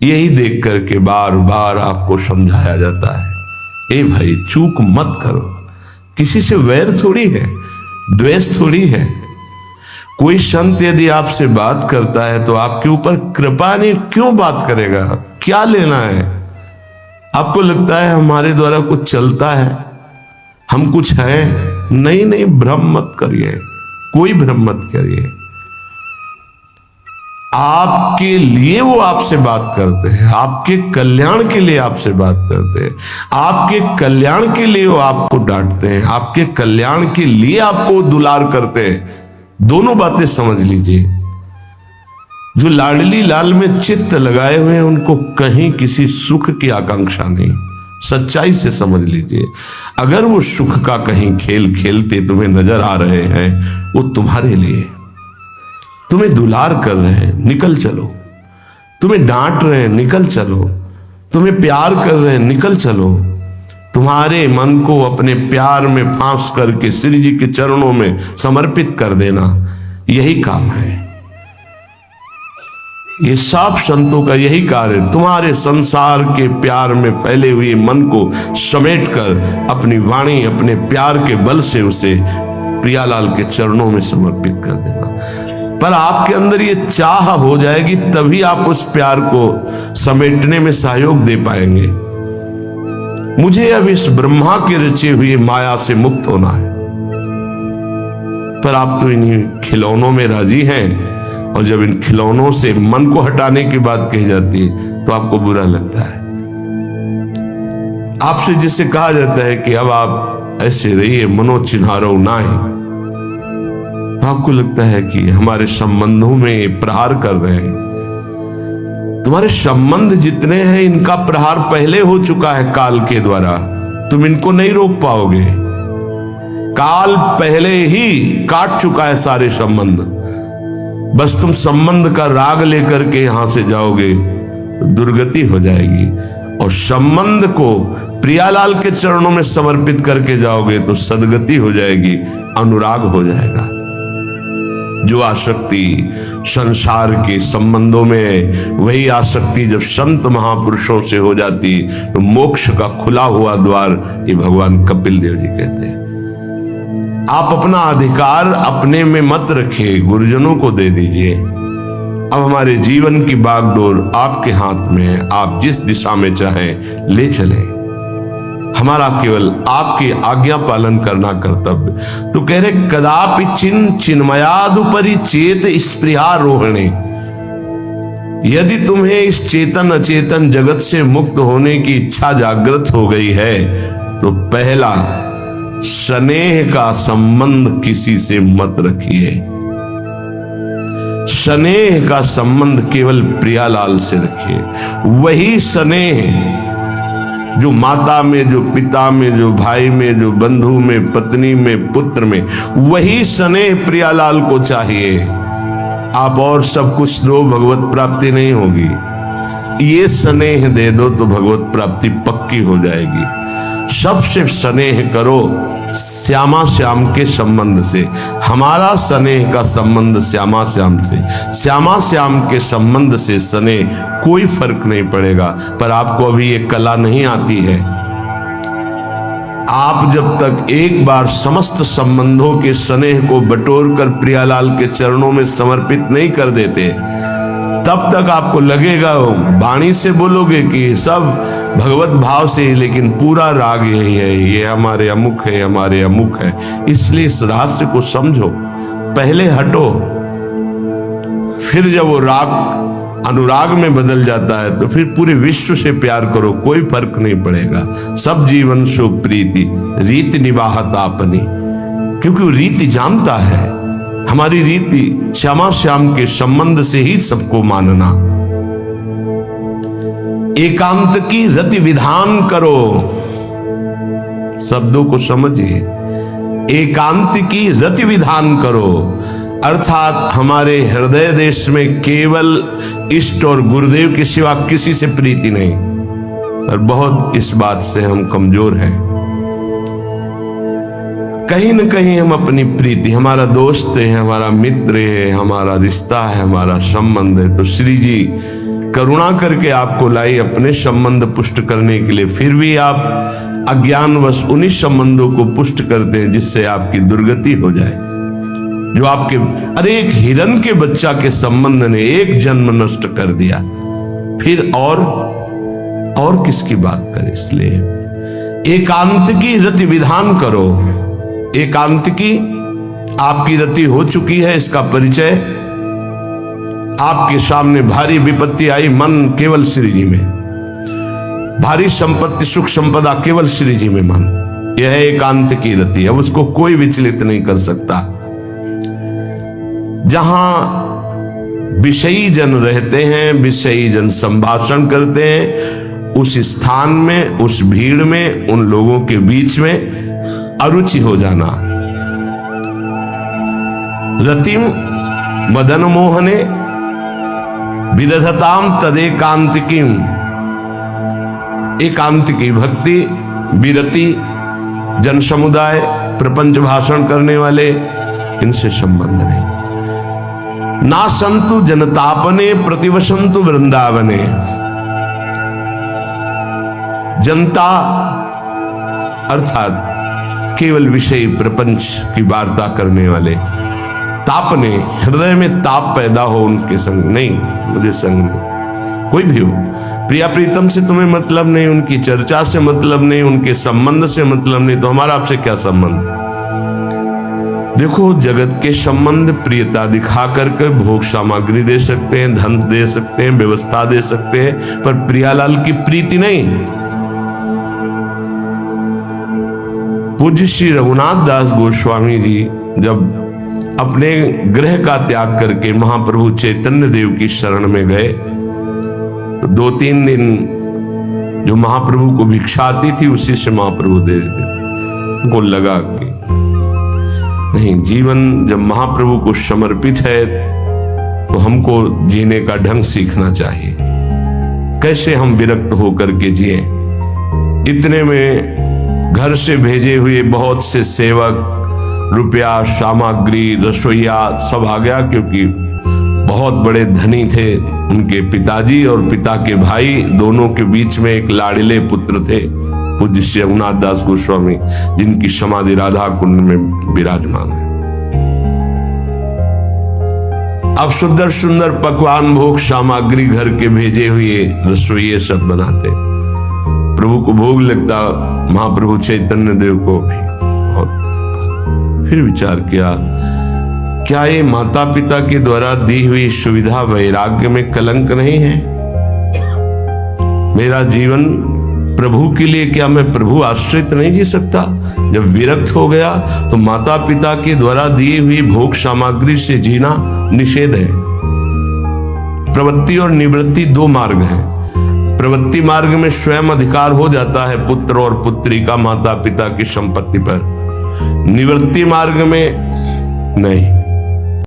यही देख करके बार बार आपको समझाया जाता है, ए भाई चूक मत करो। किसी से वैर थोड़ी है, द्वेष थोड़ी है। कोई संत यदि आपसे बात करता है तो आपके ऊपर कृपा नहीं, क्यों बात करेगा? क्या लेना है? आपको लगता है हमारे द्वारा कुछ चलता है, हम कुछ हैं? नहीं नहीं, भ्रम मत करिए, कोई भ्रम मत करिए। आपके लिए वो आपसे बात करते हैं, आपके कल्याण के लिए आपसे बात करते हैं, आपके कल्याण के लिए वो आपको डांटते हैं, आपके कल्याण के लिए आपको दुलार करते हैं। दोनों बातें समझ लीजिए। जो लाडली लाल में चित्त लगाए हुए हैं उनको कहीं किसी सुख की आकांक्षा नहीं। सच्चाई से समझ लीजिए, अगर वो सुख का कहीं खेल खेलते तुम्हें नजर आ रहे हैं, वो तुम्हारे लिए, तुम्हें दुलार कर रहे हैं, निकल चलो। तुम्हें डांट रहे हैं, निकल चलो। तुम्हें प्यार कर रहे हैं, निकल चलो। तुम्हारे मन को अपने प्यार में फांस करके श्री जी के चरणों में समर्पित कर देना, यही काम है। ये सब संतों का यही कार्य है। तुम्हारे संसार के प्यार में फैले हुए मन को समेटकर अपनी वाणी, अपने प्यार के बल से उसे प्रियालाल के चरणों में समर्पित कर देना। पर आपके अंदर ये चाह हो जाएगी, तभी आप उस प्यार को समेटने में सहयोग दे पाएंगे। मुझे अब इस ब्रह्मा के रचे हुए माया से मुक्त होना है, पर आप तो इन्हीं खिलौनों में राजी हैं। और जब इन खिलौनों से मन को हटाने की बात कही जाती है तो आपको बुरा लगता है। आपसे जिसे कहा जाता है कि अब आप ऐसे रहिए, मनोचिन्हारो नाहि, तो आपको लगता है कि हमारे संबंधों में प्रहार कर रहे हैं। तुम्हारे संबंध जितने हैं इनका प्रहार पहले हो चुका है काल के द्वारा, तुम इनको नहीं रोक पाओगे। काल पहले ही काट चुका है सारे संबंध। बस तुम संबंध का राग लेकर के यहां से जाओगे, दुर्गति हो जाएगी। और संबंध को प्रियालाल के चरणों में समर्पित करके जाओगे तो सदगति हो जाएगी, अनुराग हो जाएगा। जो आसक्ति संसार के संबंधों में है, वही आसक्ति जब संत महापुरुषों से हो जाती तो मोक्ष का खुला हुआ द्वार, ये भगवान कपिल देव जी कहते हैं। आप अपना अधिकार अपने में मत रखिए, गुरुजनों को दे दीजिए। अब हमारे जीवन की बागडोर आपके हाथ में है, आप जिस दिशा में चाहें ले चलें। हमारा केवल आपकी आज्ञा पालन करना कर्तव्य। तो कह रहे कदापि चिन चिन्मयादुपरि चेत स्पृहा रोहिणी। यदि तुम्हें इस चेतन अचेतन जगत से मुक्त होने की इच्छा जागृत हो गई है तो पहला, स्नेह का संबंध किसी से मत रखिए। स्नेह का संबंध केवल प्रियालाल से रखिए। वही स्नेह जो माता में, जो पिता में, जो भाई में, जो बंधु में, पत्नी में, पुत्र में, वही स्नेह प्रियालाल को चाहिए। आप और सब कुछ दो, भगवत प्राप्ति नहीं होगी। ये स्नेह दे दो तो भगवत प्राप्ति पक्की हो जाएगी। सबसे स्नेह करो श्यामा श्याम के संबंध से। हमारा स्नेह का संबंध श्यामा श्याम से, श्यामा श्याम के संबंध से स्नेह कोई फर्क नहीं पड़ेगा। पर आपको अभी ये कला नहीं आती है। आप जब तक एक बार समस्त संबंधों के स्नेह को बटोर कर प्रियालाल के चरणों में समर्पित नहीं कर देते, तब तक आपको लगेगा, वाणी से बोलोगे कि सब भगवत भाव से, लेकिन पूरा राग यही है, ये हमारे अमुक है, हमारे अमुक है। इसलिए इस रहस्य को समझो, पहले हटो, फिर जब वो राग अनुराग में बदल जाता है तो फिर पूरे विश्व से प्यार करो, कोई फर्क नहीं पड़ेगा। सब जीवन सो प्रीति रीति निवाहत आपनी, क्योंकि वो रीति जानता है। हमारी रीति श्यामा श्याम के संबंध से ही सबको मानना। एकांत की रति विधान करो, शब्दों को समझिए। एकांत की रति विधान करो, अर्थात हमारे हृदय देश में केवल इष्ट और गुरुदेव के सिवा किसी से प्रीति नहीं। और बहुत इस बात से हम कमजोर हैं। कहीं न कहीं हम अपनी प्रीति, हमारा दोस्त है, हमारा मित्र है, हमारा रिश्ता है, हमारा संबंध है, तो श्री जी करुणा करके आपको लाई अपने संबंध पुष्ट करने के लिए, फिर भी आप अज्ञानवश उन्हीं संबंधों को पुष्ट करते हैं जिससे आपकी दुर्गति हो जाए। जो आपके, अरे एक हिरण के बच्चा के संबंध ने एक जन्म नष्ट कर दिया, फिर और किसकी बात करें। इसलिए एकांत की रति विधान करो। एकांत की आपकी रति हो चुकी है, इसका परिचय आपके सामने भारी विपत्ति आई, मन केवल श्री जी में, भारी संपत्ति सुख संपदा केवल श्री जी में मन, यह है एकांत की रति। अब उसको कोई विचलित नहीं कर सकता। जहां विषयी जन रहते हैं, विषयी जन संभाषण करते हैं, उस स्थान में, उस भीड़ में, उन लोगों के बीच में अरुचि हो जाना। रतिम मदन मोहने विदधताम तदेकांतिकीम। एकांत की भक्ति, विरति, जन समुदाय, प्रपंच भाषण करने वाले, इनसे संबंध नहीं। ना संतु जनतापने प्रतिवसंतु वृंदावने। जनता अर्थात केवल विषय प्रपंच की वार्ता करने वाले, तापने, हृदय में ताप पैदा हो उनके संग नहीं, मुझे संग नहीं। कोई भी हो, प्रिया प्रीतम से तुम्हें मतलब नहीं, उनकी चर्चा से मतलब नहीं, उनके संबंध से मतलब नहीं, तो हमारा आपसे क्या संबंध। देखो, जगत के संबंध प्रियता दिखा करके भोग सामग्री दे सकते हैं, धन दे सकते हैं, व्यवस्था दे सकते हैं, पर प्रियालाल की प्रीति नहीं। पूज्य श्री रघुनाथ दास गोस्वामी जी जब अपने गृह का त्याग करके महाप्रभु चैतन्य देव की शरण में गए, तो 2-3 दिन जो महाप्रभु को भिक्षा आती थी उसी से महाप्रभु दे देते थे। उनको लगा कि नहीं, जीवन जब महाप्रभु को समर्पित है तो हमको जीने का ढंग सीखना चाहिए। कैसे हम विरक्त होकर के जिए। इतने में घर से भेजे हुए बहुत से सेवक, रुपया, सामग्री, रसोईया सब आ गया, क्योंकि बहुत बड़े धनी थे उनके पिताजी, और पिता के भाई दोनों के बीच में एक लाड़िले पुत्र थे, पूज्य श्री रघुनाथ दास गोस्वामी, जिनकी समाधि राधा कुंड में विराजमान है। अब सुंदर सुंदर पकवान, भोग सामग्री घर के भेजे हुए रसोइये सब बनाते, प्रभु को भोग लगता, महाप्रभु चैतन्य देव को भी। और फिर विचार किया, क्या ये माता पिता के द्वारा दी हुई सुविधा वैराग्य में कलंक नहीं है। मेरा जीवन प्रभु के लिए, क्या मैं प्रभु आश्रित नहीं जी सकता। जब विरक्त हो गया तो माता पिता के द्वारा दी हुई भोग सामग्री से जीना निषेध है। प्रवृत्ति और निवृत्ति 2 मार्ग हैं। प्रवृत्ति मार्ग में स्वयं अधिकार हो जाता है पुत्र और पुत्री का माता पिता की संपत्ति पर, निवृत्ति मार्ग में नहीं।